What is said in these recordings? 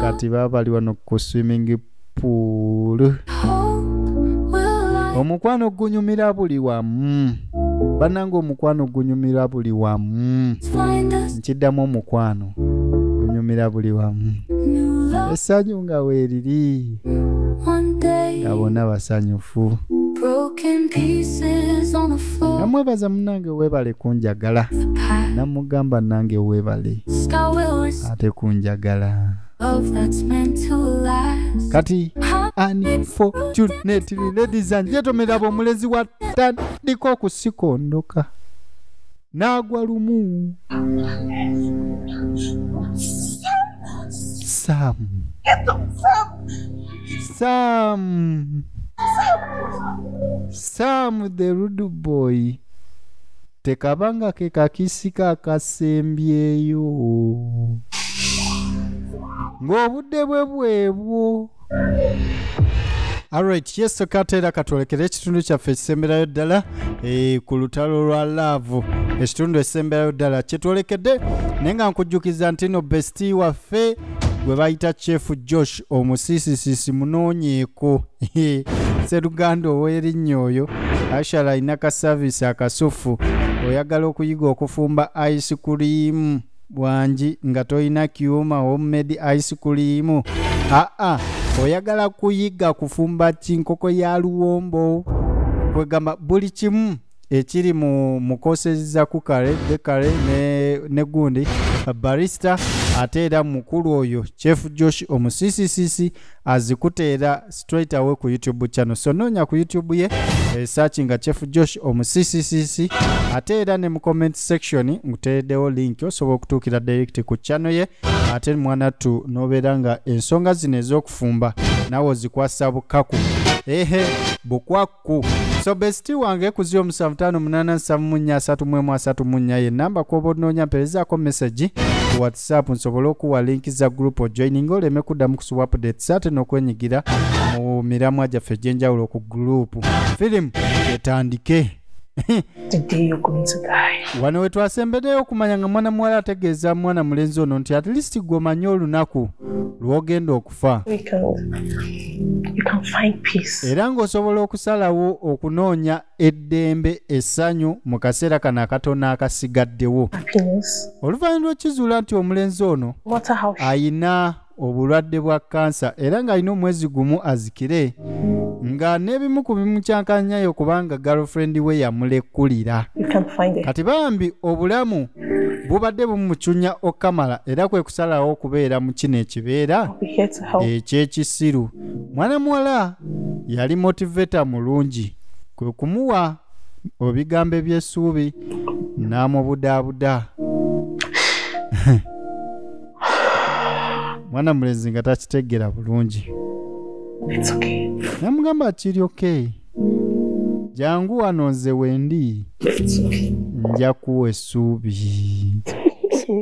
kati baba wano ku swimming pool. Omukwano gunyumira buli wamu. Banango omukwano gunyumira buli wamu. Nkiddamu omukwano gunyumira buli wamu. Essanyu nga weeriri. Nga bonna basanyufu. Namwebaza munange weebale kunjagala. Namugamba nange weebale. Ate kunjagala. Kati unfortunately ladies and gentlemen, omulezi wa tandika okusikondoka n'agwa lumu. Sam the rude boy. Tekabanga ke kakisika akasembyeyo. Ng'obudde bwebwo. Alright, yes, katera katolekere ekitundu kyaffe ekisemberayo ddala ku lutalo lwa love. Ekitundu ekisemberayo ddala kyetwolekedde naye nga nkujjukiza nti no bestie waffe gwe bayita Chef Josh omusisisisi munoonyeeko. Seruganda ow'erinnya oyo Ashara alina ka service akasufu. Oyagala okuyiga okufumba ice cream bwanji nga toyina kyuma homemade ice cream. Oyagala kuyiga kufumba kinkoko ya luwombo. Kwegamba buli kimu ekiri mu koseza kukale bekale ne gundi barista ate era mukulu oyo Chef Josh omusisisisi azikuteera straight away ku YouTube channel. So nonya ku YouTube ye searching Chef Josh omusisisisi ate era ne mu comment section nguteedewo link osobola okutuukira direct ku channel ye ate mwana tu nobeera nga ensonga zino ez'okufumba nawe ozikwasa bukaku bukwaku. So bestie wange kuzio 75874333 ye namba kobo nonya mperezaako message ku WhatsApp nsobola okuwa link za group o joining oleme kuddamu kusuwa updates ate n'okwenyigira mu miramwa gyaffe egy'enjawulo ku group. Film etandike. The day you're going to die. Wano wetwasembeddeyo okumanya nga mwana muwala ategeeza mwana mulenzi ono nti at least gw'omanyi olunaku lw'ogenda okufa. You can find peace. Era ng'osobola okusalawo okunoonya eddembe essanyu mu kaseera kano akatono akasigaddewo. Oluvannyuma lw'okizuula nti omulenzi ono ayina obulwadde bwa kansa era ng'alina omwezi gumu azikire nga n'ebimu ku bimukyankanyayo kubanga girlfriend we yamulekulira. Kati bambi obulamu bubadde bumucunya okamala era kwe kusalawo okubeera mu kino ekibeera ekyekisiru. Mwana muwala yali motivator mulungi kwe kumuwa ebigambo eby'essuubi n'amubudaabuda. Mwana mulenzi nga takitegera bulungi. It's okay. Namugamba kiri okay. Jangu wano nze wendi. Nja kuwa essuubi.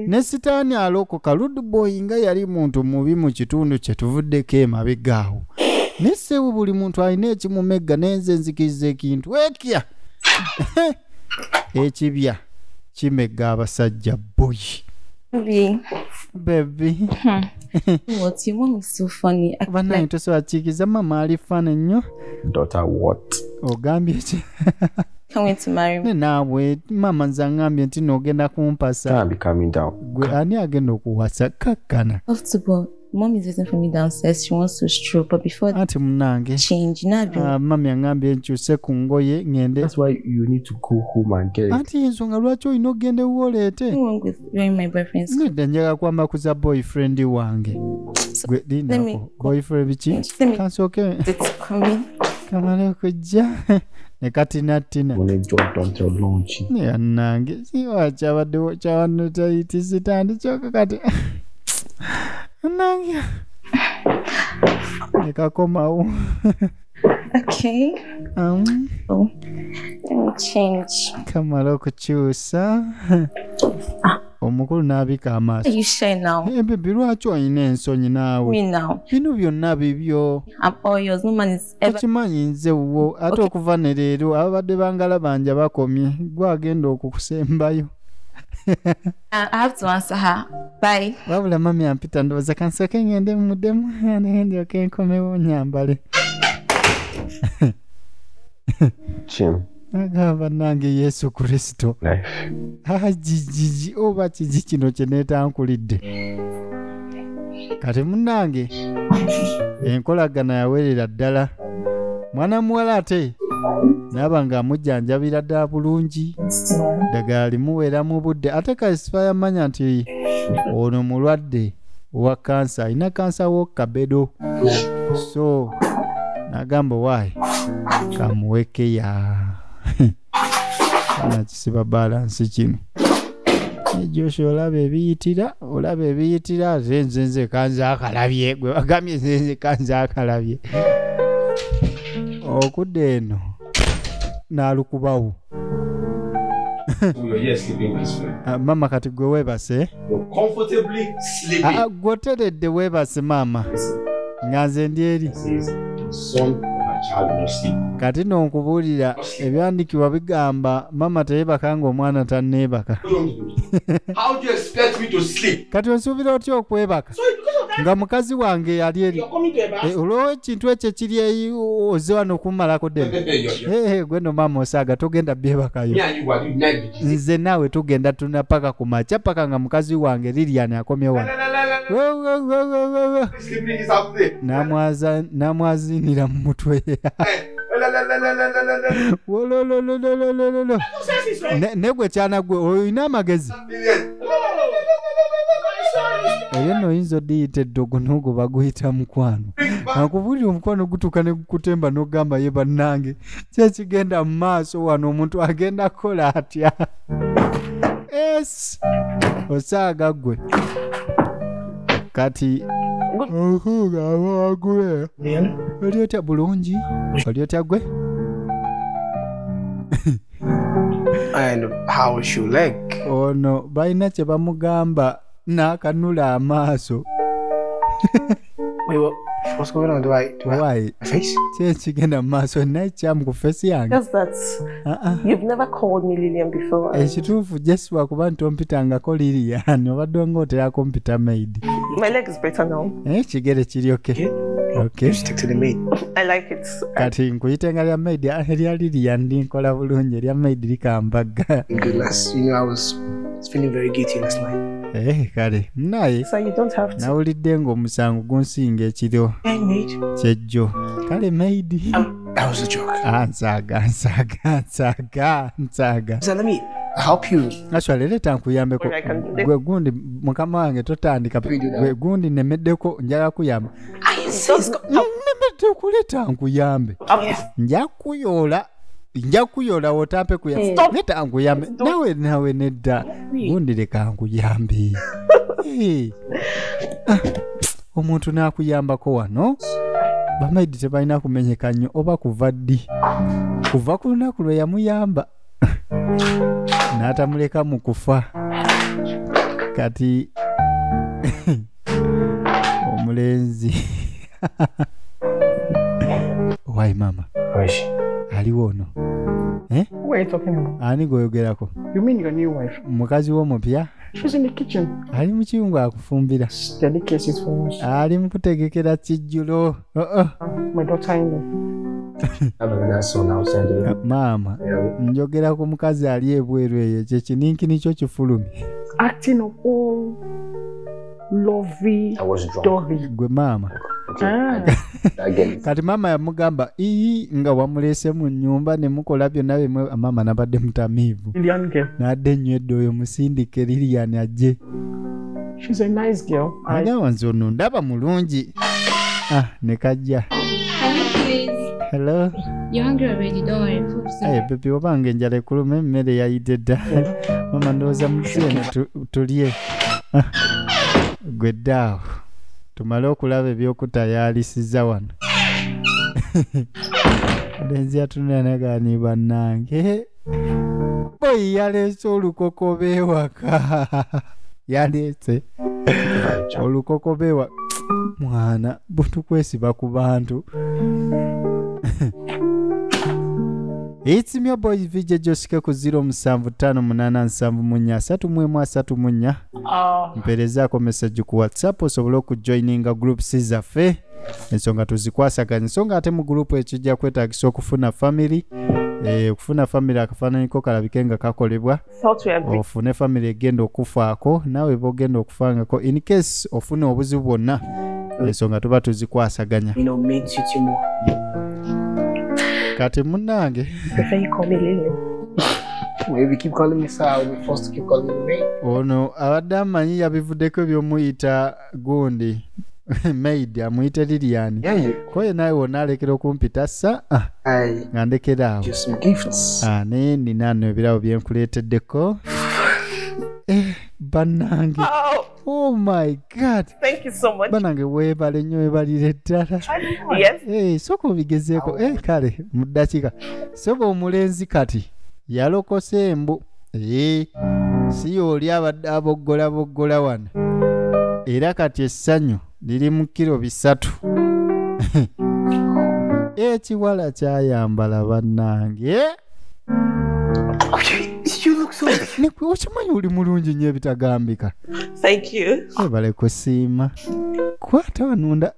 Ne sitaani alokoka rude boy nga yali muntu mubi mu kitundu kye tuvuddeko emabegaawo. Ne seewu buli muntu alina ekimumegga nenze nzikiriza ekintu ekya. Ekibya kimegga abasajja boy. Baby. What you want is so funny. Bana into so achikiza mama ali fan nnyo. Daughter what? Ogambye ki? Can't wait to marry me. Nawe mama nzangambye nti nogenda kumpasa. Can't be coming down. Gwe ani agenda okuwasa kakkana. Off to go. Mom is waiting for me downstairs. She wants to stroke, but before Ati munange. change, mami angambye nkyuse ku ngoye ngende. That's why you need to go home and get it. Ati ensonga lwaki olina ogenda woleete. nothing wrong with wearing my boyfriend's clothes. Nedda njagala kwamba kuza boyfriend wange. Gwe linako boyfriend biki? Kansooke. It's coming. Kamala okujja. Ne katina. When you don't tell lunch. Ne nange siwa kyabaddewo kyawano tayitisi tandikyoka kati. Nange. Ne kakomawo. Okay. Oh, let me change. Kamala okukyusa. Omukulu n'abika amaaso. Are you shy now? Baby lwaki olina ensonyi naawe? Me now. Bino byonna bibyo. I'm all yours. No man is ever. Okimanyi nze wo ate okuva ne leero ababadde bangala banja bakomye gwagenda okukusembayo. I have to answer her. Bye. Wabula mami ampita ndowooza kansooke ngende muddemu ndyoke nkomewo nyambale. Jim. Agamba nange Yesu Kristo. Life. Jiji oba kiki kino kye neetankulidde. Kati munnange enkolagana yaweerera ddala. Mwana muwala ate naaba ng'amujjanjabira ddala bulungi. Ddagala limuweera mu budde. Ate kasita yamanya nti ono mulwadde owa kansa, alina kansa w'okabedo. So n'agamba waayi kamuwekeya. Kana kisiba balansi kino. Joshua olaba ebiyitira ate nze kanza akalabye gwe bagambye nze kanza akalabye. Okudde eno n'alukubawo. Mama kati gwe weebase. Comfortably sleeping. Gwoteredde weebase maama. Nga nze ndi eri. Son of a child will not sleep. Kati n'onkubuulira ebyandikibwa bigamba mama teyeebaka ng'omwana tanneebaka. How do you expect me to sleep? Kati onsuubira otya okwebaka nga mukazi wange yali eri. You're coming to a bath? Olwo ekintu ekyo kiri eyi oze wano okummalako ddembe. Gwe no maama osaaga togenda byebakayo. Me and you are doing night vigil. Nze naawe tugenda tuna paka ku makya paka nga mukazi wange Lilian akomye wano. Sleeping is out there. Namwazinira mu mutwe. Wolololololololo. Ne gwe kyana gwe oyina amagezi. Eyo no oyinza odiyita eddogo n'ogwo baguyita mukwano. Nakubuulira omukwano gutuuka ne gukutemba n'ogamba ye bannange kyekigenda mu maaso wano omuntu agenda kukola atya. Osaaga gwe kati wagule oli otya bulungi oli otya gwe. And how is your leg? Ono balina kye bamugamba n'akanula amaaso. Wait, what's going on? Do I Why? my face? Kyekigenda mu maaso naye kyamu ku fesi yange. Just that you've never called me Lillian before. Ekituufu Jeswa kuba ntompitangako Lilian obadde ng'otera kompita maid. My leg is better now. Kigere kiri okay. Okay. You stick to the maid. I like it. Kati nkuyitenga lya maid erya Lilian nkola bulungi erya maid likambaga. Goodness, you know I was feeling very guilty last night. Kale naye So you don't have to. nawulidde ng'omusango gunsinga ekiro Hey, maid. kyejjo. Kale maid. That was a joke. Nsaga. So let me help you. Actually leeta nkuyambeko. Well, I can do that. Gwe gundi mukama wange totandika. Gwe gundi nemeddeko njala kuyamba. I insist. Nemedde okuleeta nkuyambe. Nja kuyoola wotampe kuyambe. Leeta nkuyambe. Nawe nedda. Gundi leka nkuyambe. Omuntu n'akuyambako wano. Bamaidi tebalina kumenyeka nnyo oba kuva ddi. Kuva ku lunaku lwe yamuyamba. N'atamuleka mu kufa. Kati omulenzi. Why mama? Where is she? Aliwo ono. What are you talking about? Ani gwoyogerako? You mean your new wife? Mukazi w'omupya? She's in the kitchen. Ali mu kiyungu akufumbira. Delicacies for us. Ali mu kutegekera kijjulo. My daughter-in-law. I'm a nice son outside there. Maama, njogera ku mukazi ali ebweru eyo kyekininkini kyo kifulumi. Acting of all lovey I was drunk. dovey. Gwe maama. Again. Kati maama yamugamba nga wamuleese mu nnyumba ne mukola byonna bimwe. Maama nabadde mutamiivu. Lillian girl. N'adde nywedde oyo musindike Lilian ajje. She's a nice girl. Agamba nze ono ndaba mulungi. Ne kajja. Hello. You're hungry already, don't worry. Food soon. Baby obange enjala ekuluma emmere yayidde dda. Mama ndowooza muzeene tulye. Gwe ddaawo tumale okulaba ebyokutayaalisiza wano. Olenzi yatunula nagani bannange. Boyi yaleese olukokobe ewaka. Yaleese olukokobe ewaka. Mwana butukwesiba ku bantu. It's me boy VJ Josike ku 0758874334. Mperezaako message ku WhatsApp osobola okujoininga groups zaffe. Ensonga tuzikwasaganya. Ensonga ate mu group ekijja kwetaagisa okufuna family. Okufuna family akafaananyi ko kalabike nga kakolebwa. Ofune family egenda okufaako nawe bogenda okufangako in case ofune obuzibu bwonna. Ensonga tuba tuzikwasaganya. Kati munange. Prefer you call me Lillian. Maybe keep calling me Sir, I'll be forced to keep calling you May. Ono abadde amanyi yabivuddeko by'omuyita gundi. Maid amuyita Lilian. Koye nawe wonna alekera okumpita sa nga ndekera awo. Just some gifts. Ne ninaano ebirabo bye nkuleeteddeko. Bannange. Oh my God. Thank you so much. Bannange weebale nnyo weebalire ddala. Yes. Sooka obigezeeko. Kale mu ddakiika. Soba omulenzi kati yalokose embu. Si oli abadde aboggola wano. Era kati essanyu liri mu kilo 3. Ekiwala kyayambala bannange. You look so Okimanyi oli mulungi nnyo ebitagambika. Thank you. Ebale kusiima. Kwata wanunda.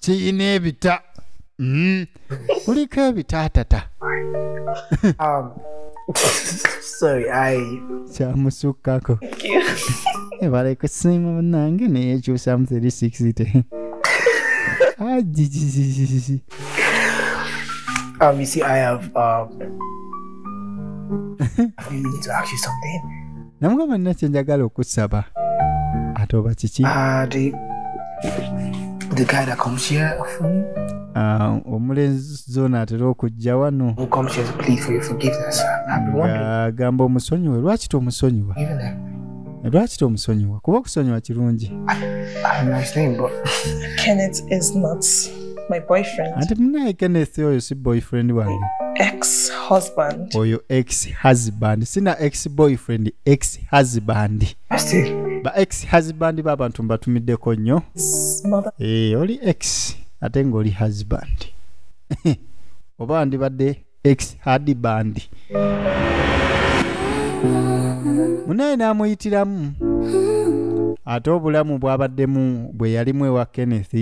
Kiyina ebita. Kuliko ebitaatata. Sorry, Kyamusukkako. Thank you. Ebale kusiima bannange neyekyusa mu 360. You see, I've been meaning to ask you something. Namugamba nina kye njagala okusaba. Ate oba kiki? The guy that comes here for me. Omulenzi ono atera okujja wano. Who comes here to plead for your forgiveness. I've been wondering. Agamba omusonyiwe. Lwaki tomusonyiwa? Lwaki tomusonyiwa? Kuba okusonyiwa kirungi. I have a nice name, but Kenneth is not my boyfriend. Ate munaye Kenneth oyo si boyfriend wange. Ex-husband. Oyo ex-husband. Sina ex-boyfriend, ex-husband. Ba ex-husband b'abantu mbatumiddeko nnyo. Oli ex ate ng'oli husband. Oba ndibadde ex-husband. Munaye n'amuyitiramu. Ate obulamu bw'abaddemu bwe yalimu ewa Kenneth.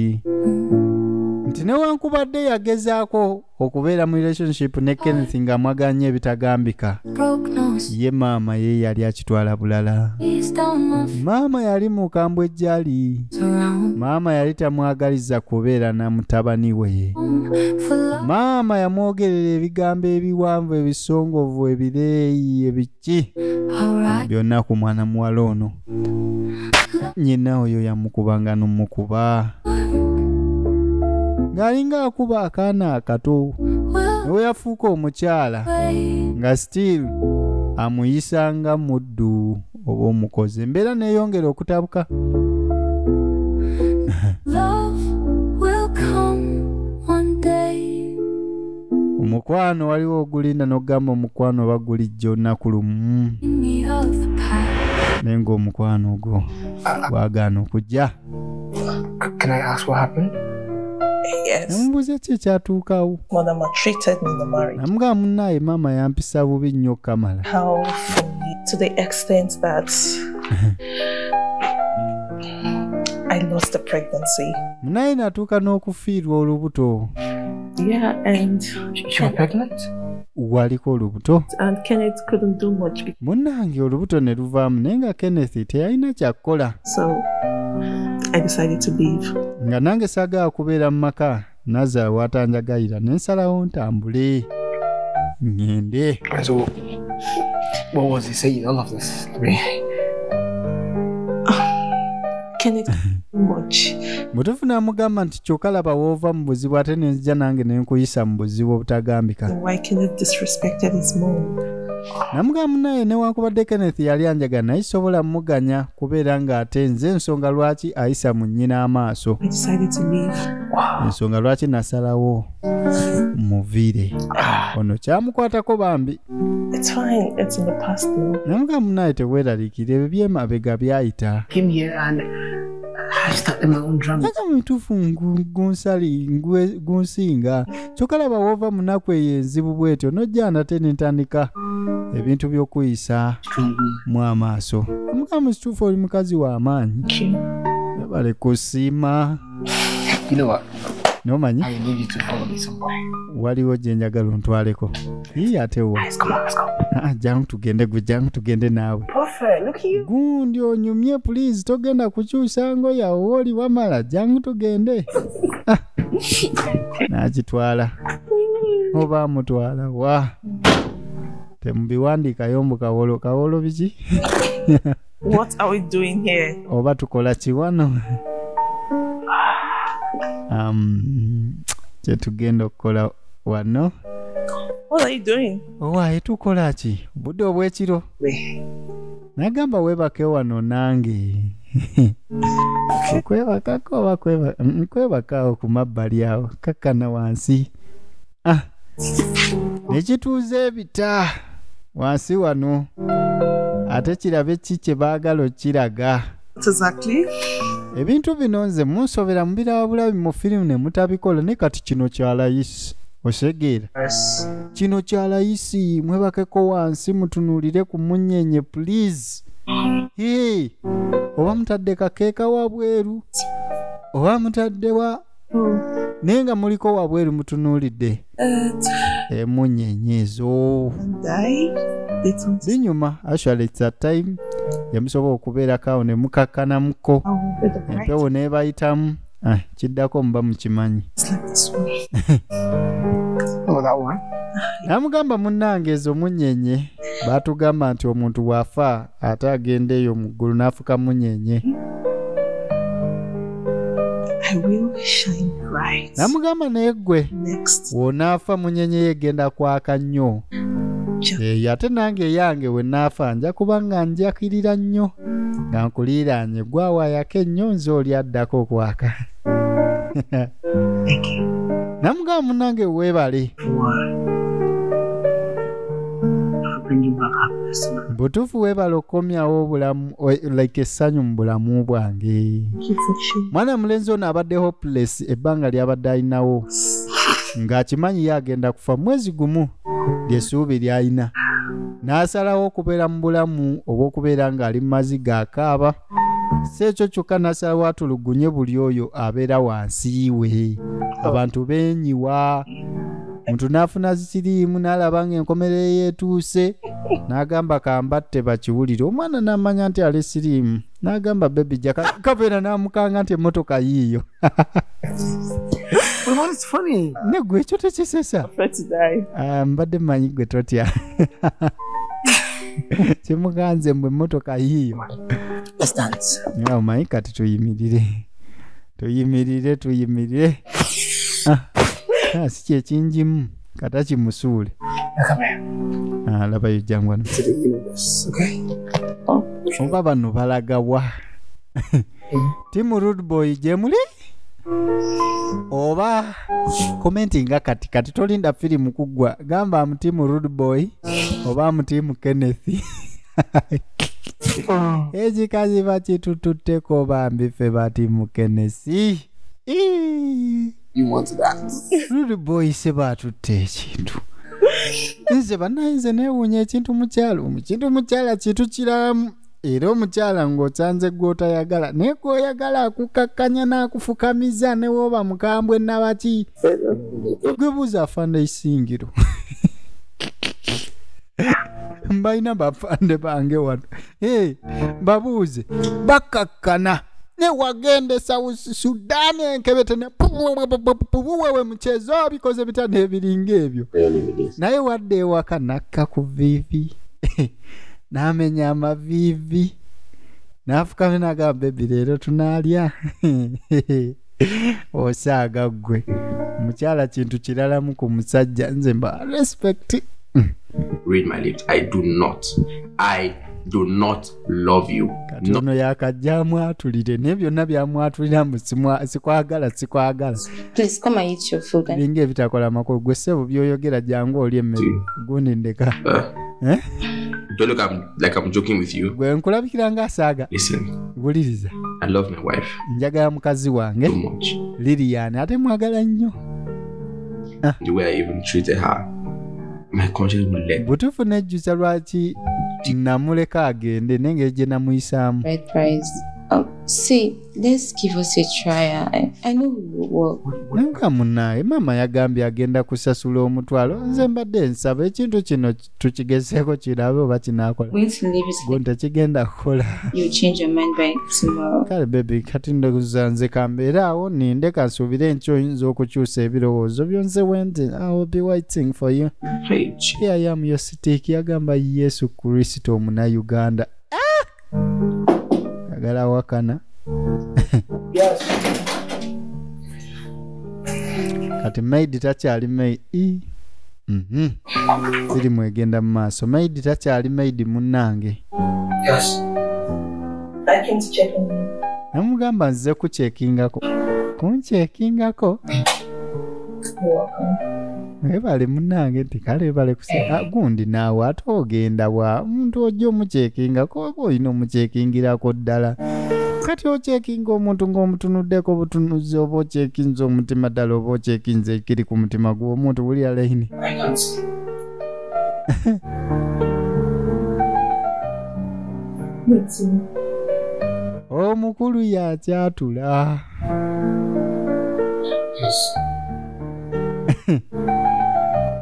Nti newankubadde yagezaako okubeera mu relationship ne Kenneth nga mwaganye ebitagambika. Ye maama ye yali akitwala bulala. Maama yali mukambwe ejjali. Maama yali tamwagaliza kubeera na mutabani we. Maama yamwogerera ebigambo ebiwanvu ebisongovu ebireeyi ebiki. Byonna ku mwana muwala ono. Nnyina oyo yamukubanga n'omukuba. Ng'alinga akuba akaana akato. Newe yafuuka omukyala. Nga still amuyisanga muddu oba omukozi. Embeera neeyongera okutabuka. Omukwano waliwo ogulinda n'ogamba omukwano oba gulijja olunaku lumu. Naye ng'omukwano ogwo gwagaana okujja. Can I ask what happened? Yes. Namubuuza ki ekyatuukawo. Mother maltreated me in the marriage. Namugamba munnaye maama yampisa bubi nnyo Kamala. How for me to the extent that I lost the pregnancy. Munnaye natuuka n'okufiirwa olubuto. Yeah, and You were pregnant? Waliko olubuto. And Kenneth couldn't do much. Munnange olubuto ne luvaamu naye nga Kenneth teyalina kyakkola. So I decided to leave. Nga nange saagala kubeera mu maka Naza watanjagayira ne nsalawo ntambule. Ngende. So, what was he saying? All of this. Kenneth much. Mutufu n'amugamba nti kyokka laba w'ova mu buzibu ate ne nzija nange ne nkuyisa mu buzibu obutagambika. Why Kenneth disrespected his mom? Namugamba naye newankubadde Kenneth yali anjaga naye sobola muganya kubeera ng'ate nze ensonga lwaki ayisa mu nnyina amaaso. I decided to leave. Ensonga lwaki nasalawo muviire. Ono kyamukwatako bambi. It's fine. It's in the past now. Namugamba naye teweeraliikira ebyo by'emabega byayita. Came here and I started my own drama. Naka mitufu gunsali gunsinga. Chokalaba wova munaku eyenzibu bwetyo nojja nate nintandika ebintu by'okuyisa mu amaaso. Omukamu kituufu oli mukazi wa amaanyi. Nabale kusiima. You know what? No manyi? I need you to follow me somewhere. Waliwo gye njagala ontwaleko. Ii ate wo. Let's go. Jangu tugende naawe. Perfect. Look at you. Gundi onyumye please togenda kukyusa ngo yawo oli wamala jangu tugende. Nakitwala. Oba mutwala wa. Temubiwandiikayo mu kawolo biki? What are we doing here? Oba tukola ki wano? Tugenda okukola wano. What are you doing? Owa tukola ki? Budde obwekiro. Nagamba webake wano nange. Kwebakako oba kwebakawo ku mabbali awo kakkana wansi. Nekituuze ebita wansi wano. Ate kirabe ki kye baagala okiraga. Exactly. Ebintu bino nze munsobera mu biraba bulabi mu firimu ne mutabikola ne kati kino kya layisi. Osegeera. Yes. Kino kya layisi mwebakeko wansi mutunuulire ku munyenye please. Hey. Oba mutadde kakeeka wabweru. Oba mutadde wa nenga muliko wabweru mutunuulidde. Munyenye ezo. Binyuma actually it's a time yamusobola okubeera kawo ne mukakkanamuko. Empewo neebayitamu. Kiddako muba mukimanyi. Oh, that one. Namugamba munnange ezo munyenye baatugamba nti omuntu waafa ate agenda eyo mu ggulu n'afuka munyenye. I will shine bright. Namugamba neggwe Next. wonaafa munyenye yegenda kwaka nnyo. Ate nange eyange we naafa nja kuba nga njakirira nnyo nga nkuliiranye gwawaayako ennyo nze oli addako okwaka. Namugamba munnange weebale. Butuufu weebale okomyawo obulamu like essanyu mu bulamu bwange. Mwana mulenzi ono abadde hopeless ebbanga lyabadde alinawo ng'akimanyi ye agenda kufa mwezi gumu ly'essuubi ly'alina. N'asalawo okubeera mu bulamu oba okubeera ng'ali mu maziga akaaba. Si ekyo kyokka n'asalawo atulugunye buli oyo abeera wansi we. Abantu beenyiwa. Muntu n'afuna zisiriimu n'alaba ng'enkomerero yeetuuse n'agamba kambatte bakiwulire. Omwana n'amanya nti ali siriimu n'agamba bebi jaka kabeera n'amukanga nti emmotoka yiiyo. Well, it's funny. Negwe ekyo tekisesa. Mbadde mmanyi gwe totya. Kimuganze mbwe emmotoka yiiyo. Let's dance. Omanyi kati tuyimirire. Tuyimirire. Si kyekinjimu kata kimusuule. Laba yo jangwano. To the universe, okay? Oba bano balagawa. Timu Rude Boy gye muli? Oba komenti nga kati tolinda firimu kuggwa gamba mutimu Rude Boy oba mutimu Kenneth. Ekikazi bakitututteko bambi ffe batimu Kenneth. You want that? Rude Boy se batutte ekintu. Nze bannayinze neewuunya ekintu mukyala kintu kiramu. Era omukyala ng'okyanze gw'otayagala naye gw'oyagala akukakkanya n'akufukamiza ne wooba mukambwe nabaki gwe buuza afande isingiro. Mbalina bafande bange wano babuuze bakakkana ne wagende South Sudan enkebete ne wewe mchezo bikoze bitane ebiringa ebyo naye wadde ewaka nakka ku vivi. Namenya amavivi nafukamye nagamba bebi leero tunaalya. Osaaga gwe mukyala kintu kiralamu ku musajja nze mba respect. Read my lips. I do not love you. Katono yakajjamu atulire ne byonna byamwatulira sikwagala. Please come and eat your food. Binga ebitakola makulu gwe ssebo byoyogera jangu oli emmere gundi ndeka. Don't look like I'm joking with you. Listen. I love my wife. Too much. The way I even treated her. My conscience will let me. Right price. See, let's give us a try. I know we will work. Mama yagambye agenda kusasula omutwalo nze mbadde nsaba ekintu kino tukigezeeko kirabe oba kinaakola gonta kigenda kukola. You change your mind by tomorrow. Kale baby kati ndoza nze kambeera awo ninde kansuubire enkyo oyinza okukyusa ebirowoozo byonze wende. I will be waiting for you. Here I am your stick yagamba Yesu Kristo omuna Uganda. Agala wakana. Yes. Kati maid takyali maid. Siri mwegenda mu maaso. Maid takyali maid munnange. Yes. I came to check on you. Namugamba nze kuchekingako. Kunchekingako? You're welcome. Ebale munnange nti kale ebale kusa. Gundi naawe ate ogenda bwa omuntu ojja omuchekingako oyina omuchekingirako ddala. Kati ochekinga omuntu ng'omutunuddeko butunuzi oba ochekinze omutima ddala oba ochekinze ekiri ku mutima gwo omuntu wuli alayini. Omukulu yakyatula.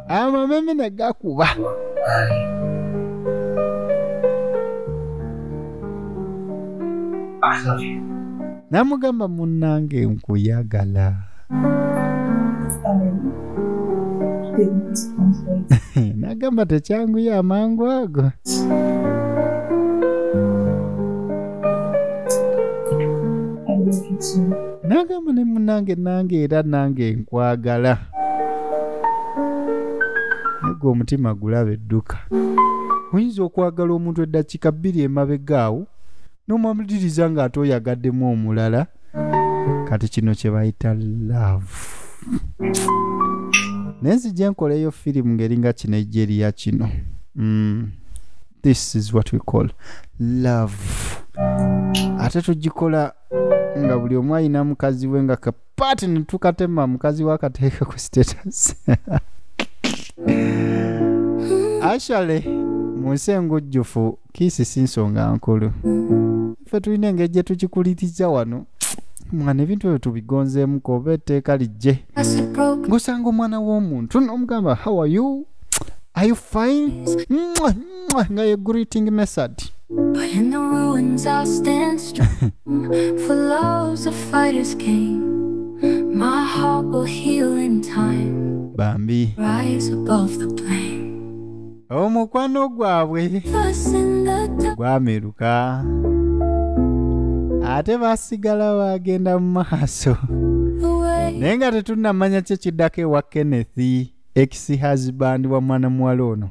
Amameme ne gakuba. I love you. Namugamba munnange nkuyagala. Nagamba tekyanguya amangu ago. Nagamba ne munnange nange era nange nkwagala. Ego omutima gulaba edduka. Oyinza okwagala omuntu eddakiika 2 emabegaawo n'omwamuliriza ng'ate oyagaddemu omulala. Kati kino kye bayita love. Nenzija nkoleyo firimu ngeri nga Nigeria kino. This is what we call love. Ate tugikola nga buli omu alina mukazi we nga kapaati ne tukatema mukazi we akateeka ku status. Actually, munsi engujjufu kiisi si nsonga nkulu. Ffe tulina engeri gye tukikulitiza wano. Mwana ebintu ebyo tubigonzeemuko oba etteeka lijje. Ng'osanga omwana w'omuntu n'omugamba how are you? Are you fine? Nga ye greeting method. But in the ruins I'll stand strong. For love's a fighter's game. My heart will heal in time. Bambi. Rise above the blame. Omukwano gwabwe gwameruka. Ate basigala bagenda mu maaso. Naye nga tetunnamanya kye kiddako ewa Kenneth, ex-husband wa mwana muwala ono.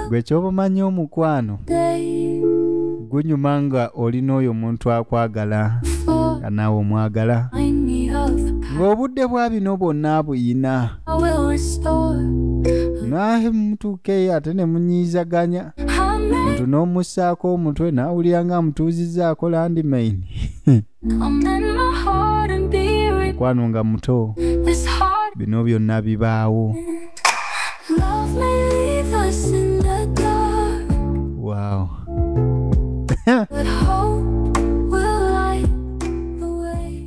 Gwe ky'obumanyi omukwano gunyuma nga olina oyo omuntu akwagala nga naawe omwagala. Ng'obudde bwa bino bwonna abuyina. Naye mutuuke ate ne munyiizaganya. Omuntu n'omussaako omutwe n'awulira nga amutuuzizzaako landmine. Mukwano nga muto. Bino byonna bibaawo. Wow.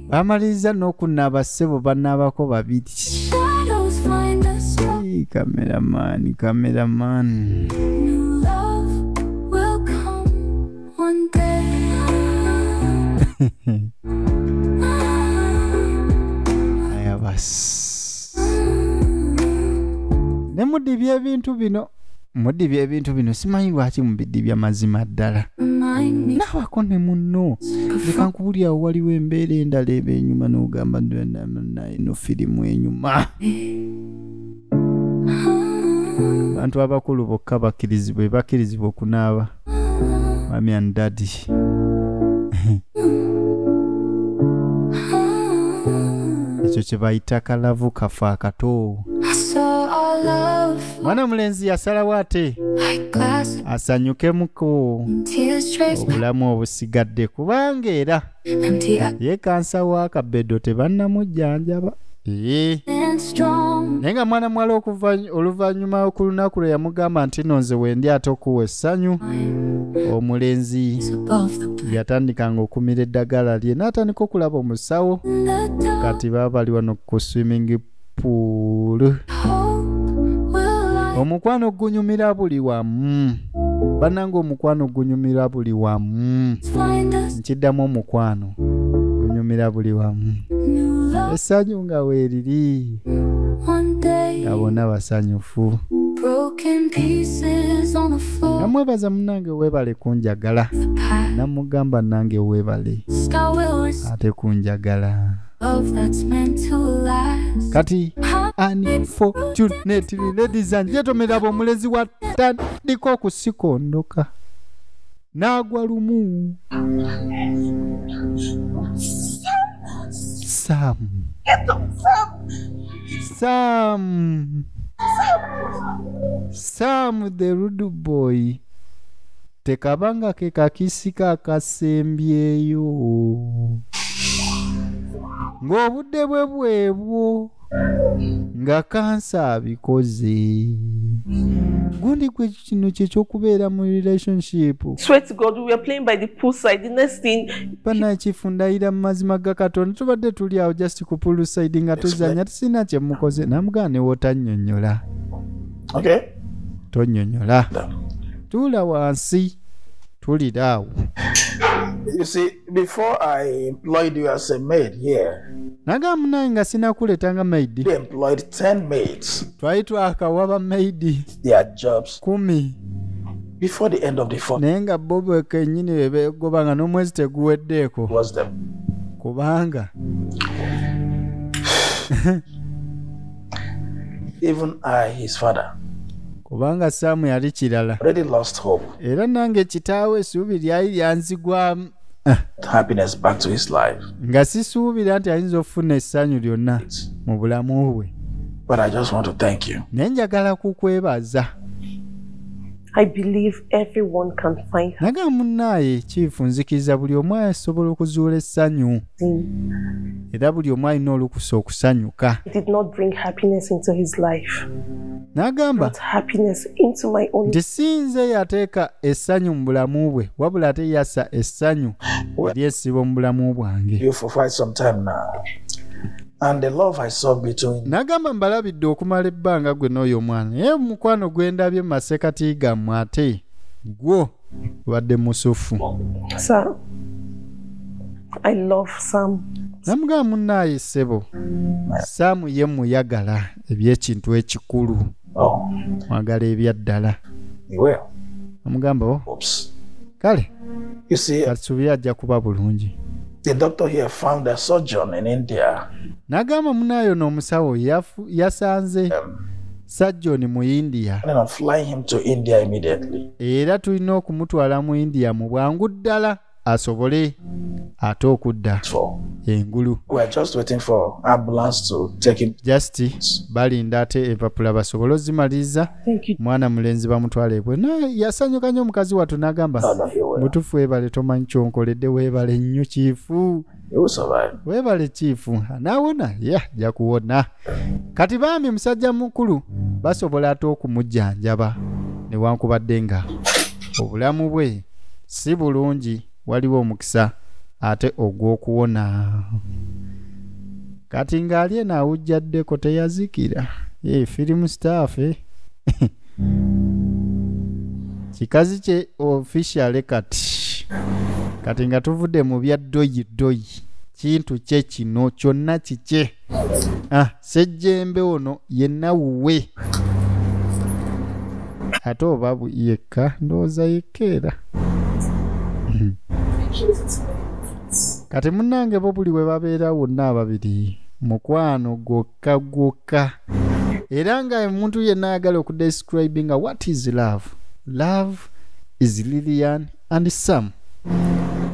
Bamaliriza n'okunaaba ssebo bannaabako babiri. Cameraman. Aya basi. Ne mudibya ebintu bino simanyi lwaki mubidibya mazima ddala. Naabako ne munno. Leka nkubulya awo waliwo embeera endala eba enyuma n'ogamba ino firimu enyuma. Bantu abakulu bokka bakirizibwa okunaaba. Mami and daddy. Ekyo kye bayita kalavu kafa akato. saw our love mwana mulenzi yasalawo ate like glass, asanyukemuko tears trace my obulamu obusigadde kubanga era empty ye kansa wa kabedo tebannamujjanjaba and strong. naye nga mwana mwala oluvannyuma ku lunaku lwe yamugamba nti nonze wendi ate okuwa essanyu omulenzi Above the blue yatandikanga okumira eddagala lye n'atandika okulaba omusawo kati baba bali wano ku swimming pool. Omukwano gunyumira buli wamu bananga omukwano gunyumira buli wamu nkiddamu omukwano gunyumira buli wamu essanyu nga weeriri nga bonna basanyufu namwebaza munange weebale kunjagala namugamba nange weebale ate kunjagala kati unfortunately ladies and gentlemen abo omulenzi watandika okusikondoka n'agwa lumu. Sam the rude boy tekabanga ke kakisika akasembyeyo ng'obudde bwe bwebwo nga kansa abikoze. Gundi kwe kino ky'okubeera mu relationship. Swear to God, we were playing by the poolside. The next thing, Pana chifundayira mu mazima ga Katonda tubadde tuli awo just ku poolside nga tuzanya tisina kye mukoze namugane wotannyonnyola. Okay. Tonnyonnyola. Tula wansi tulira awo. You see, before I employed you as a maid here, naga munaye nga sinakuletanga maid. they employed 10 maids. Twali twakawaba maid Their jobs 10 before the end of the fourth naye nga bobo kennyini bebegoba nga n'omwezi teguweddeeko was them. kubanga Even I, his father, kubanga Saamu yali kirala already lost hope, era nange kitaawe essuubi lyali lyanzigwamu happiness back to his life. nga sisuubira nti ayinza okufuna essanyu lyonna mu bulamu bwe. But I just want to thank you. Naye njagala kukwebaza. I believe everyone can find naga munnaaye kiifu nzikiriza buli omu asobola okuzuula essanyu era buli omu alina olukusa okusanyuka. It did not bring happiness into his life. N'agamba Not happiness into my own. nti sinze yateeka essanyu mu bulamu bwe wabula ate yassa essanyu ery'essibo mu bulamu bwange. You for quite some time now. And the love I saw between N'agamba mbalabidde okumala ebbanga gwe n'oyo omwana naye mukwano gwe ndabye mu masekati gammwe ate gwo wadde musufu. Sir, I love Sam. Namugamba munnaaye ssebo Saamu ye muyagala eby'ekintu ekikulu mwagala ebyaddala. you will. Namugamba Oops. kale You see, kasubi ajja kuba bulungi. the doctor here found a surgeon in India. N'agamba munnaaye ono omusawo yasanze sajjoni mu India And I'm flying him to India immediately. era tulina okumutwala mu India mu bwangu ddala asobole ate okudda engulu. We're just waiting for ambulance to take him. Just balinda ate empapula basobole ozimaliriza mwana mulenzi bamutwala ebwe. Yasanyuka nnyo omukazi wattu n'agamba mutufu weebale tomanyi kyonkoledde weebale nnyo kiifu. He will survive. Weebale kiifu anaawona ajja kuwona. Kati baami musajja mukulu basobola ate okumujjanjaba newankubadde nga obulamu bwe si bulungi waliwo omukisa ate ogw'okuwona. Kati ng'ali eno awujjaddeko teyazikira firimu staffe kikazi kye official kati nga tuvudde mu bya doyi kintu kye kino kyonna kikye. Sejjembe ono yenna wuwe ate oba yekka ndowooza yekkeera. Kati munnange bo buli we babeera wonna ababiri mukwano gwokka era nga omuntu yenna ayagala okudescribe nga what is love. Love is Lillian and Sam.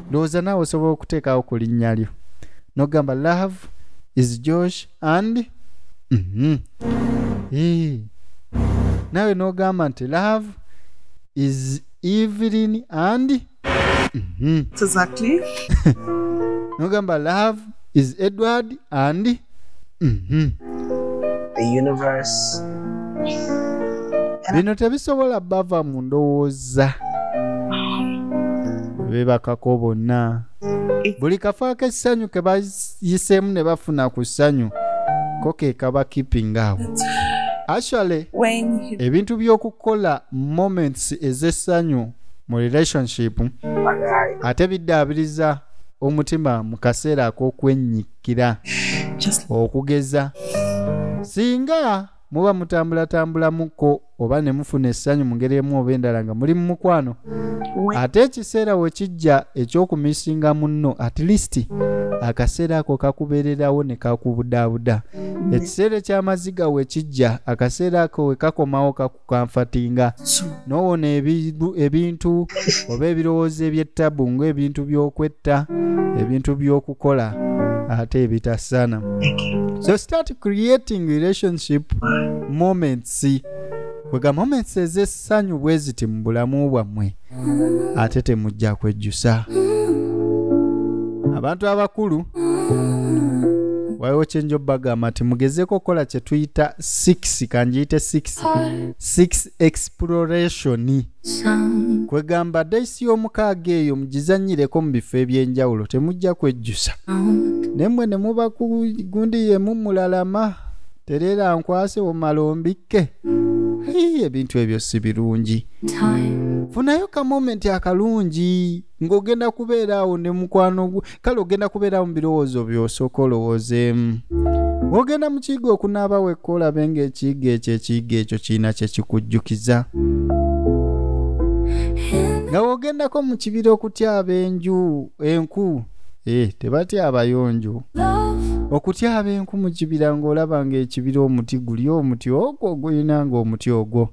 Ndowooza naawe osobola okuteekawo ku linnya lyo n'ogamba love is Josh and nawe n'ogamba nti love is Evelyn and Exactly. n'ogamba love is Edward and The universe. bino tebisobola bava mu ndowooza bebakako bonna buli kafo ak'essanyu ke bayiseemu ne bafuna ku ssanyu ko ke kaba keeping awo actually ebintu by'okukola moments ez'essanyu mu relationship ate biddaabiriza omutima mu kaseera ak'okwennyikira okugeza singa muba mutambulatambulamuko oba ne mufuna essanyu mu ngeri emu oba endala nga muli mu mukwano ate ekiseera we kijja eky'okumisinga munno at least akaseera ako kakubeererawo ne kakubudaabuda ekiseera eky'amaziga we kijja akaseera ako we kakomawo kakukamfatinga n'owona ebintu oba ebirowoozo eby'ettabu ng'ebintu by'okwetta ebintu by'okukola ate ebitasaana. So start creating relationship moments. Wega moments ez'essanyu bwe ziti mu bulamu bwammwe ate temujja kwejjusa. Abantu abakulu waliwo kyenjo bagamba nti mugezeeko okukola kye tuyita 6 kanjiyite 6 exploration. Kwegamba dayisi y'omukaaga eyo mugizannyireko mu bifo eby'enjawulo temujja kwejjusa. Nemmwe ne muba ku gundi yemu mulalama terera nkwase omala ombikke. Ebintu ebyo si birungi. Funayo ka moment akalungi ng'ogenda kubeera awo ne mukwano kale ogenda kubeera awo mu birowoozo by'osooka olowoozeemu. Ogenda mu kiyigo okunaaba wekka olabe ng'ekiyigo ekyo kirina kye kikujjukiza. Nga wogendako mu kibira okutyaba enku tebatya abayonjo okutyaba enku mu kibira ng'olaba ng'ekibira omuti guli omuti ogwo gulina ng'omuti ogwo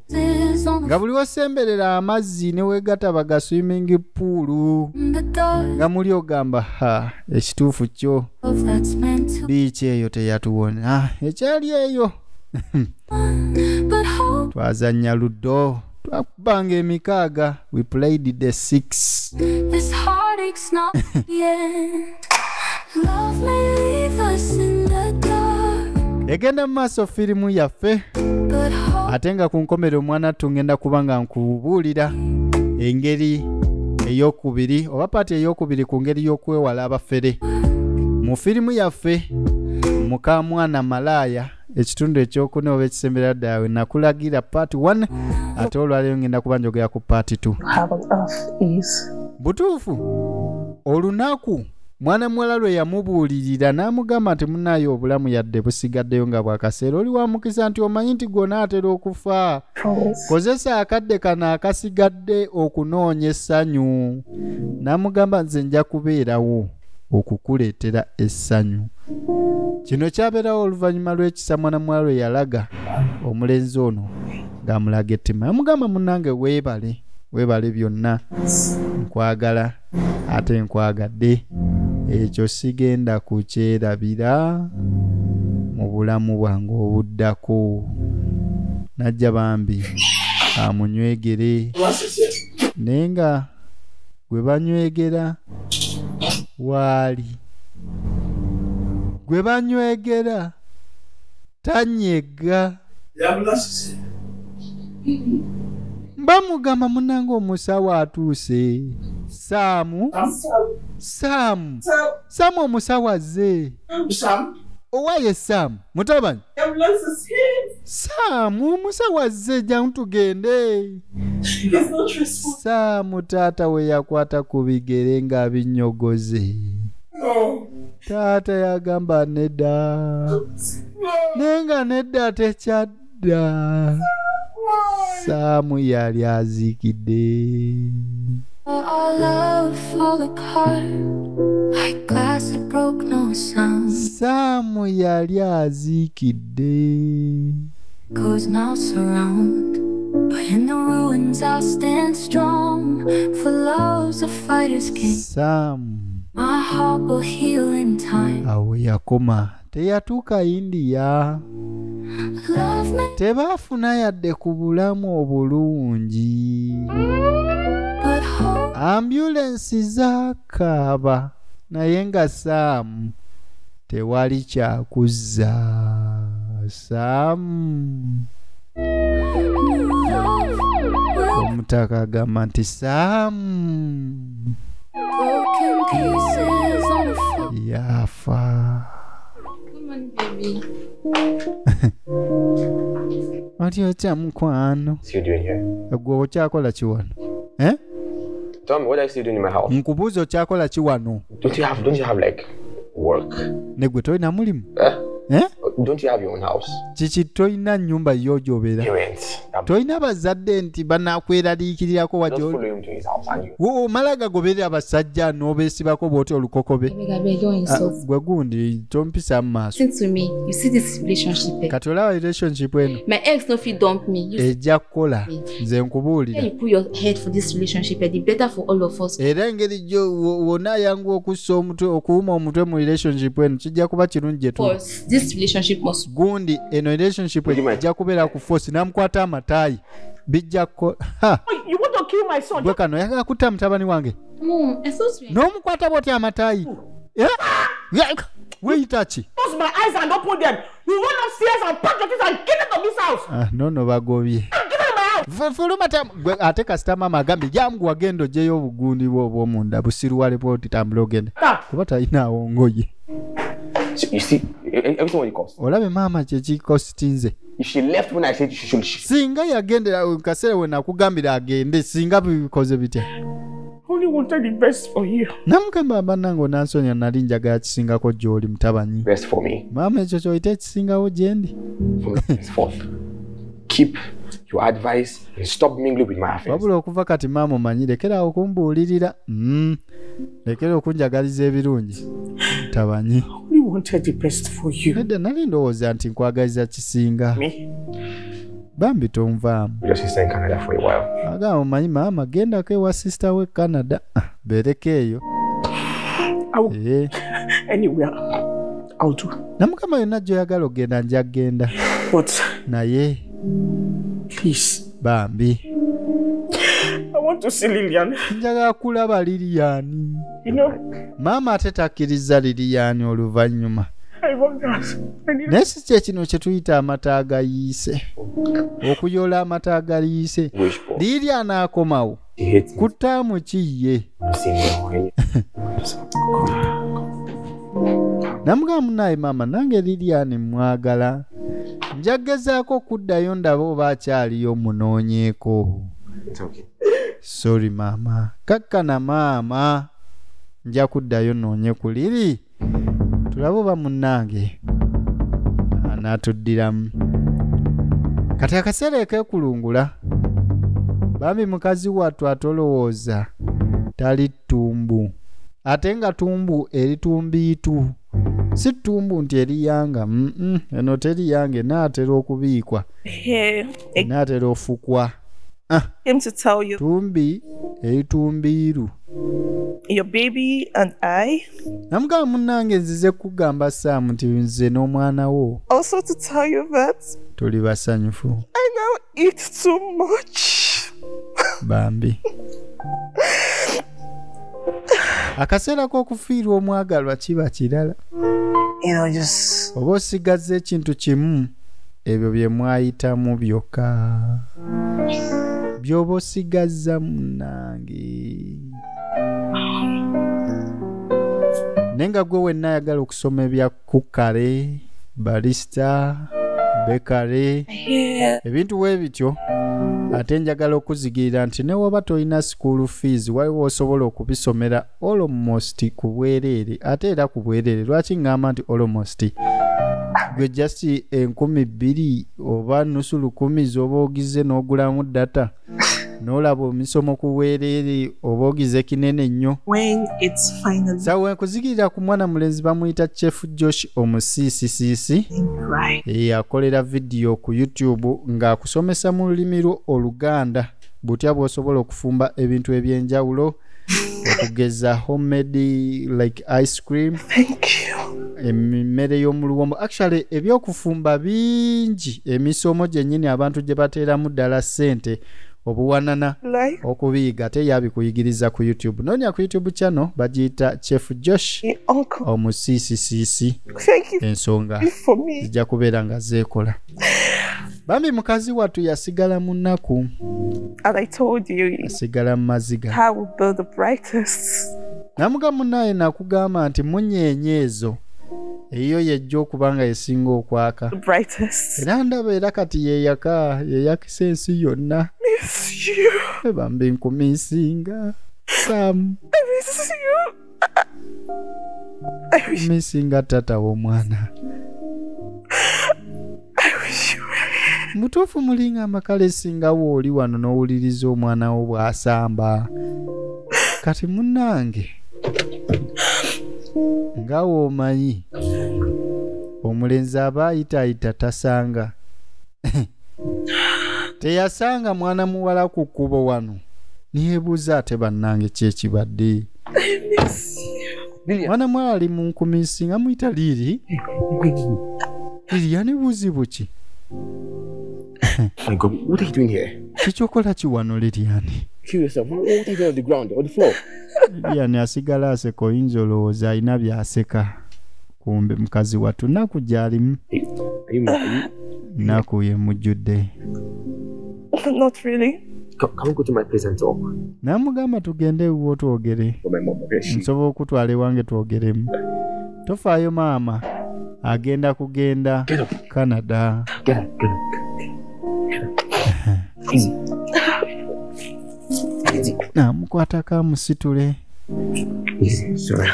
nga buli wasemberera amazzi ne weegataba swimming pool nga muli ogamba ekituufu kyo biiki eyo teyatuwona ekyali eyo twazannya luddo twakubanga emikaaga we played the 6. This heartache's not the end. Love may leave us in the dark. Egenda mu maaso firimu yaffe ate nga ku nkomero omwana tungenda kubanga nkubuulira engeri ey'okubiri oba paati ey'okubiri ku ngeri y'okwewala abafere mu firimu yaffe Mukamwana Malaaya ekitundu ekyokuna oba ekisembera ddaawe nakulagira part 1 ate olwaleero ngenda kuba njogera ku part 2. Butuufu olunaku mwana muwala lwe yamubuulirira n'amugamba nti munnaayo obulamu yadde busigaddeyo nga bwakaseera oli wamukisa nti omanyi nti gonna atera okufa kozesa akadde kano akasigadde okunoonya essanyu. N'amugamba nze nja kubeerawo okukuleetera essanyu. Kino kyabeerawo oluvannyuma lw'ekisa mwana muwala lwe yalaga omulenzi ono ng'amulaga ettima. Yamugamba munnange weebale byonna nkwagala ate nkwagadde ekyo sigenda kukyerabira mu bulamu bwange obuddako. Najja bambi amunywegere naye nga gwe banywegera waali gwe banywegera tanyega bamugamba munnange omusawo atuuse. Saamu omusawo azze. Owaaye Saamu mutabani Saamu omusawo azze jangu tugende. Saamu taata we yakwata ku bigere ng'abinyogoze. Taata yagamba nedda naye nga nedda tekyadda. Saamu yali aziikidde. Our love fall apart like glass that broke no sound. Saamu yali aziikidde. Goes now surround, but in the ruins I'll stand strong. For love's a fighter's king. Saamu My heart will heal in time. awo yakoma teyatuuka India. Tebaafuna yadde ku bulamu obulungi. Ambulensi zaakaaba naye nga Saamu tewali kyakuzza. Saamu omutaka agamba nti Saamu yafa. What you tell mukwano? What's you doing here? Gwe okyakola ki wano? Tell me, what are you still doing in my house? Nkubuuza okyakola ki wano? Don't you have like work? Ne gwe tolina mulimu? Don't you have your own house? Kiki tolina nnyumba yo gy'obeera? Parents. Tolina bazadde nti banaakweralikiririrako wajjo. Omala gagoberera abasajja n'obeesibako bw'oti olukokobe. Gwe gundi tompisa mu maaso. Listen to me. You see this relationship. Kati olaba relationship eno. My ex no fit dump me. Ejja kukola. Nze nkubuulira. You put your head for this relationship, the better for all of us. Era engeri gyo wonna yangu okussa omutwe okuwuma omutwe mu relationship eno kijja kuba kirungi gye tu. This relationship must gundi eno relationship ejja kubeera ku force namukwata amatayi bijja ko You want to kill my son? Bwe kano yagala kutta mutabani wange. N'omukwata bw'oti amatayi. Weyita ki? Close my eyes and open them. You run upstairs and pack your things and get out of this house. No bagobye. Fuluma ate kasita mama agambye jangu wagenda ogyeyo obugundi bwo obw'omunda busiruwale bw'oti tambula ogende. Kuba talinaawo ngoye. You see, everything what it costs. Olabe mama kye kostinze. If she left when I said she should. Singa yagendera kaseera we nakugambira agende singa bikoze bitya. Only wanted the best for you. Namugamba bannange nansonya nali njagala kisingako gy'oli mutabanyi. Best for me. Mama ekyo kyoyita ekisingawo gye ndi. Keep your advice and stop mingling with my affairs. Wabula okuva kati mama omanyi lekera okumbuulirira. Lekera okunjagaliza ebirungi. Tabanyi. We wanted the best for you. Nedda nali ndowooza nti nkwagaliza kisinga. Me? Bambi tonvaamu. Your sister in Canada for a while. Agamba omanyi mama gendako ewa sister we Canada. Bereke eyo. Anywhere. I'll do. Namukama yonna gy'oyagala ogenda nja genda. But naye please. Bambi. I want to see Lillian. Njagala kulaba Lillian. You know. Mama ate takkiriza Lillian oluvannyuma. I want that. Nesi kye kino kye tuyita amata agayiise. Okuyoola amata agaliyiise. Lillian akomawo. Kuttaamu ki ye? Namugamba munnaye mama nange Lillian mwagala. Njagezaako kuddayo ndaba oba akyaliyo munoonyeeko. Sorry mama. Kakkana mama. Nja kuddayo noonye ku Lili. Tulaba oba munnange anaatuddiramu. Kati akaseera ekeekulungula. Bambi mukazi wattu atolowooza tali ttumbu. Ate nga tumbu eri tumbiitu. Si tumbu nti eriyanga. Eno teriyanga enaatera okubiikwa. Enaatera ofukwa. Came to tell you. Tumbi eri tumbiiru. Your baby and I. Namugamba munnange nzize kugamba Saamu nti nze n'omwana wo. Also to tell you that. Tuli basanyufu. I now eat too much. Bambi. Akaseera k'okufiirwa omwagalwa kiba kirala. Oba osigaze ekintu kimu ebyo bye mwayitamu byokka. By'oba osigazza munnange. Nenga gwe wenna ayagala okusoma ebya kukale, barista, bekale, ebintu weebityo. Ate njagala okuzigirira nti ne waba tolina school fees waliwo osobola okubisomera almost ku bwereere. Ate era ku bwereere lwaki ngamba nti almost gwe just 2,000 oba nusu 10 z'oba ogize n'ogulamu data n'olaba omisomo ku bwereere oba ogize kinene nnyo. Sawa nkuzigirira ku mwana mulenzi bamuyita Chef Josh omusiisisiisi. Akolera vidiyo ku YouTube ng'akusomesa mu lulimi lwo Oluganda butya bw'osobola okufumba ebintu eby'enjawulo okugeza homemade like ice cream. Thank you. emmere y'omuluwombo actually ebyokufumba bingi emisomo gyennyini abantu gye bateeramu ddala ssente obuwanana okubiyiga ate yabikuyigiriza ku YouTube. Noonya ku YouTube channel bagiyita Chef Josh omusiisisiisi ensonga zijja kubeera nga zeekola. Bambi mukazi wattu yasigala mu nnaku. And I told you, yasigala mu maziga. I will build the brightest. Namugamu naye nakugamba nti munyeenyeezo eyo yejja okuba nga esinga okwaka. The brightest. Era ndaba era kati yeyakisa ensi yonna. Miss you. Bambi nkumisinga. Sam. I miss you. Kumisinga tata w'omwana. Mutuufu mulinga amakale singawo oli wano n'owuliriza omwana wo bw'asamba. Kati munnange nga w'omanyi omulenzi aba ayitaayita tasanga. Teyasanga mwana muwala ku kkubo wano. Niyeebuuza ate bannange ki ekibadde. Mwana muwala ali mu nkumisi nga muyita Liri. Liriani buzibu ki? My God, what are you doing here? Kichokola ki wano Liriani? Kill yourself. What are you doing on the ground, on the floor? Liriani asigala aseka oyinza olowooza alina by'aseka. Kumbe mukazi wattu nnaku gy'alimu. Nnaku ye mujjudde. Not really. Can we go to my place and talk? Namugamba tugende ewuwo twogere. For my mom, okay? Nsobola okutwala ewange twogeremu. Tofaayo maama. Agenda kugenda Canada. Get up. Easy. Namukwata kamusitule. Easy, sorry.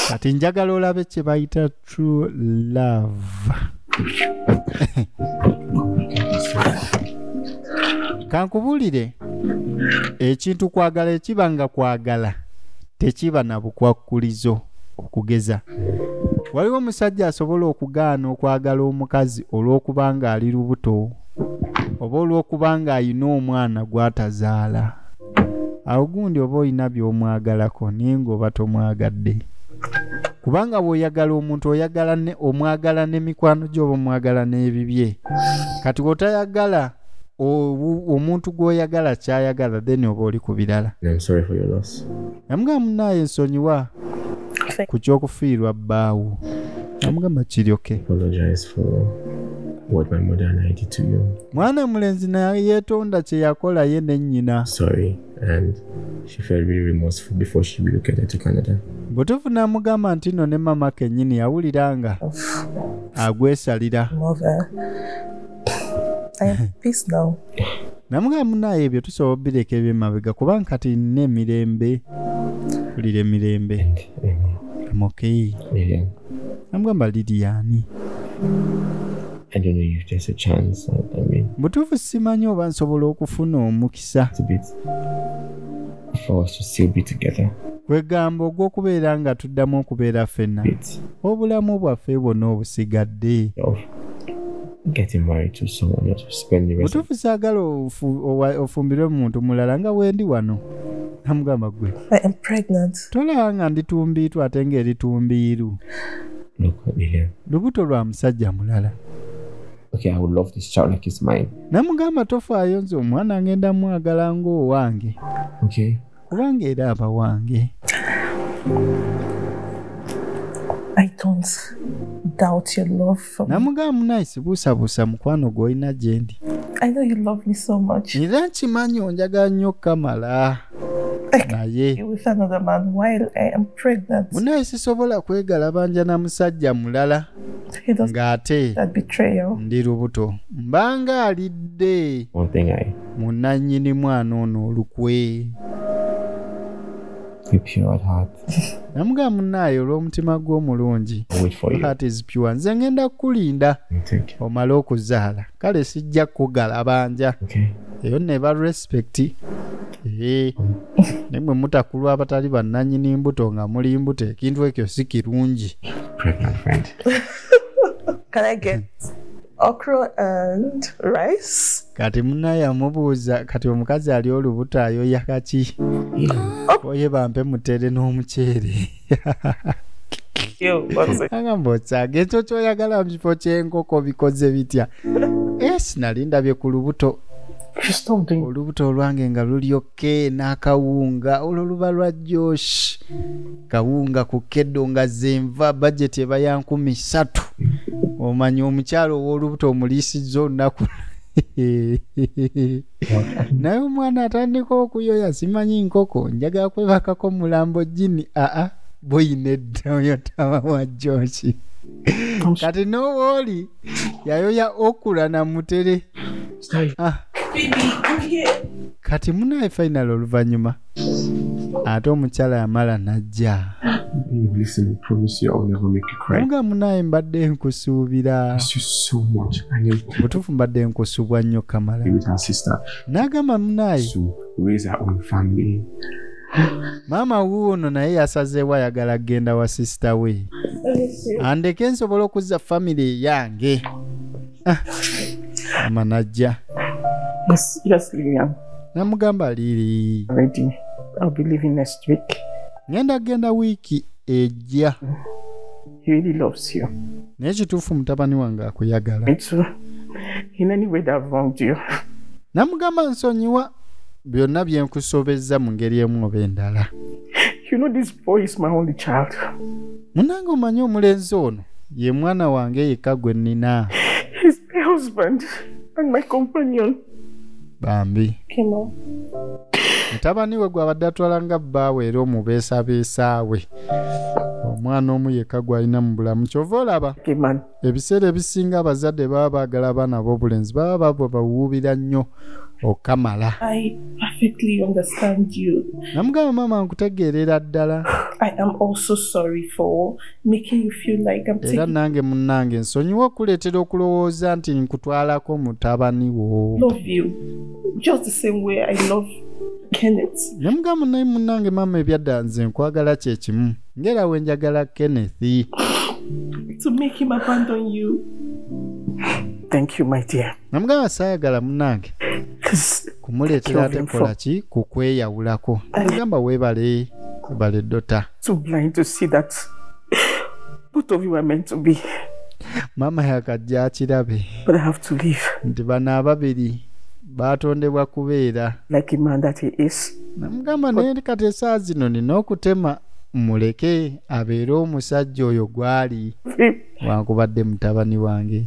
Kati njagala olabe kye bayita true love. Kankubulire ekintu kwagala ekiba nga kwagala tekiba na bukwakkulizo okugeza. Waliwo omusajja asobola okugaana okwagala omukazi olw'okubanga ali lubuto oba olw'okubanga ayina omwana gw'atazaala. Awo gundi oba olina by'omwagalako naye ng'oba tomwagadde. Kubanga bw'oyagala omuntu omwagala n'emikwano gy'oba omwagala n'ebibye. Kati bw'otayagala omuntu gw'oyagala ky'ayagala then oba oli ku birala. I'm sorry for your loss. Namugamba munnaye nsonyiwa ku ky'okufiirwa bbaawo. Namugamba kiryoke. Apologize for what my mother and I did to you. Mwana mulenzi naye yeetonda kye yakola ye ne nnyina. Sorry, and she felt really remorseful before she relocated to Canada. Butuufu n'amugamba nti nno ne mama kennyini yawulira nga agwesalira. Mother, I am peace now. Namugamba munnaye ebyo tusobola obireka eby'emabega kubanga kati nina emirembe. Kulira emirembe. I'm okay. Lilian. Namugamba Liliani. I don't know if there's a chance. I mean, butuufu simanyi oba nsobola okufuna omukisa. it's a bit for us to still be together. Kwegamba ogw'okubeera nga tuddamu okubeera ffenna. Obulamu bwaffe bwonna obusigadde. Of getting married to someone else, spend the rest. Butuufu saagala ofumbirwe muntu mulala nga wendi wano. Namugamba gwe. I am pregnant. Tolaba nga nditumbiitu ate ng'eritumbiiru. Look, Lilian. Lubuto lwa musajja mulala. Okay, I would love this child like it's mine. Namugamba tofaayo nze omwana ngenda mwagala ng'owange. Okay. Kubanga era aba wange. I don't doubt your love for me. Namugamba munnaye sibuusabuusa mukwano gw'olina gye ndi. I know you love me so much. Era nkimanyi onjagala nnyo kamala. Naye with another man while I am pregnant. Munnaye sisobola kwegalabanja na musajja mulala ng'ate ndi lubuto. Mbanga alidde munnannyini mwana ono olukwe. Namugamba munnaye olw'omutima gw'omulungi. Heart is pure. Nze ngenda kukulinda omale okuzaala. Kale sijja kugalabanja. Eyo neba respect. Nemwe mutakulwa abatali bannannyini mbuto nga muli mbuto ekintu ekyo si kirungi. Pregnant friend. Can I get okra and rice? Kati munnaye amubuuza kati omukazi ali olubuto ayoya kaki? Oye bampe mutere n'omuceere. kill. Agambotsaga ekyo kyoyagala mu kifo ky'enkoko bikoze bitya. Nalinda bye ku lubuto. Olubuto olwange nga lulyoke n'akawunga olwo luba lwa Josh. Kawunga ku keddo nga zenva budget eba ya 3,000. Omanyi omukyalo w'olubuto omuliisizza olunaku. Naye omwana atandika okuyoya simanyi nkoko njagala kwebakako mulambo jini boyinedda oyo tawa wa Josh. Kati n'owooli yayoya okula na mutere. Kati munaye final oluvannyuma ate omukyala yamala najja. Listen, I promise you I'll never make you cry. Nga munaye mbadde nkusuubira. Miss you so much. Butuufu mbadde nkusubwa nnyo Kamala. With her sister. N'agamba munaye. So raise her own family. Maama wuuno naye yasazeewo ayagala genda wa sister we. Andeke nsobola okuzza family yange. Mama najja. Yes, Lillian. Namugamba Lili. Ready. I'll be leaving next week. Genda wiiki ejja. He really loves you. Naye kituufu mutabani wange akuyagala. Me too. In any way that I've wronged you. Namugamba nsonyiwa byonna bye nkusobezza mu ngeri emu oba endala. You know this boy is my only child. Munange omanyi omulenzi ono ye mwana wange yekka gwe nnina. He's my husband and my companion. Bambi. Kimo. Mutabani we gwabadde atwala nga bbaawe era omubeesabeesaawe. Omwana omu yekka gw'alina mu bulamu kyova olaba. Ebiseera ebisinga abazadde baba baagala abaana b'obulenzi baba bawuubira nnyo okamala. I perfectly understand you. Namugamba maama nkutegeerera ddala. I am also sorry for making you feel like I'm taking... Era nange munnange nsonyiwa okuleetera okulowooza nti nkutwalako mutabani wo. Love you just the same way I love Kenneth. Namugamba naye munnange maama ebyadda nze nkwagala kye kimu ngera we njagala Kenneth. To make him abandon you. Thank you, my dear. Namugamba saayagala munnange kumuleetera ate kola ki kukweyawulako. Namugamba weebale Dota. Too blind to see that both of you are meant to be. Mama yakajja akirabe. But I have to leave. Nti bano ababiri baatondebwa kubeera. Like a man that he is. Namugamba naye kati essaawa zino nina okutema muleke abeere omusajja oyo gwali wankubadde mutabani wange.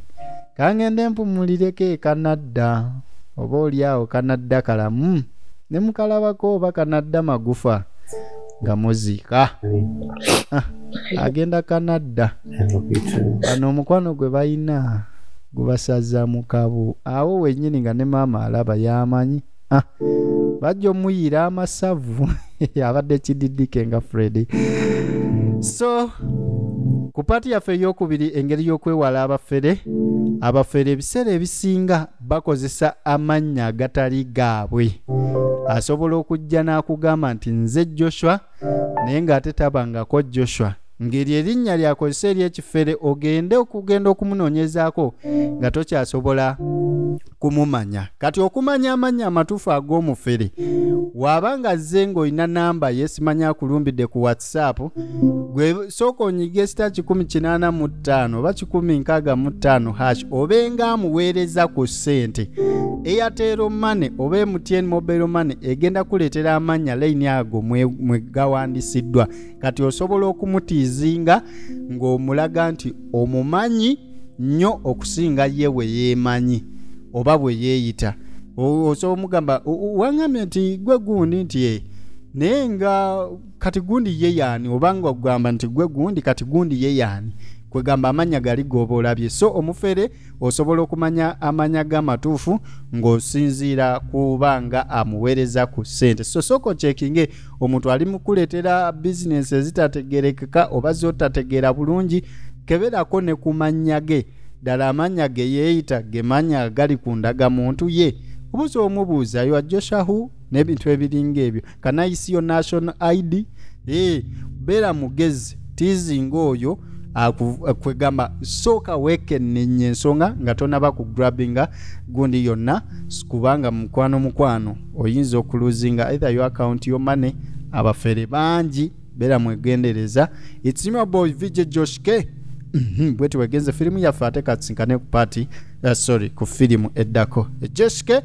Kangende mpumulireko ekanadda oba oliawo kanadda kalamu ne mukalabako oba kanadda magufa nga muziika. Agenda kanadda. Bano omukwano gwe balina gubasaza mu kabu awo wennyini nga ne maama alaba yamanyi. Bajja omuyira amasavu abadde kididdike nga Freddy. So ku paati yaffe ey'okubiri engeri y'okwewala abafere ebiseera ebisinga bakozesa amannya agatali gaabwe. Asobola okujja n'akugamba nti nze Joshua naye ng'ate tabangako Joshua. Ngeri erinnya lyakozesa ery'ekifere ogenda okumunoonyezaako nga tokyasobola kumumanya. Kati okumanya amannya amatuufu ag'omufere wabanga azze ng'olina namba yesimanya akulumbidde ku WhatsApp gwe sooka onyige *185 oba 165 hash obenga amuweereza ku ssente. Airtel Money oba MTN Mobile Money egenda kuleetera amannya layini ago mwe gawandisiddwa. Kati osobola okumutiizinga ng'omulaga nti omumanyi nnyo okusinga ye we yeemanyi oba bwe yeeyita. Osobola omugamba wangambye nti gwe gundi nti naye nga kati gundi ye yaani oba nga ogamba nti gwe gundi kati gundi ye yaani kwegamba amanya gali goba olabye. So omufere osobola okumanya amanya g'amatuufu ng'osinziira kubanga amuweereza ku ssente. So soko checkinge omuntu ali mu kuleetera bizinesi ezitategerekeka oba zotategeera bulungi keberako ne kumanya ge ddala amanya ge yeeyita ge manya gali ku ndagamuntu ye. Obuuza omubuuza yo Joshua n'ebintu ebiringa ebyo. Can I see your national ID? Beera mugezi tizinga oyo kwegamba sooka weekennenya ensonga nga tonaba ku grabbinga gundi yonna kubanga mukwano oyinza okuluzinga either your account your money. Abafere bangi bera mwegendereza. It's my boy VJ Josh K. Bweti wegenze filimu yaffe ate kasinkane ku party, sorry, ku filimu eddako. Josh K.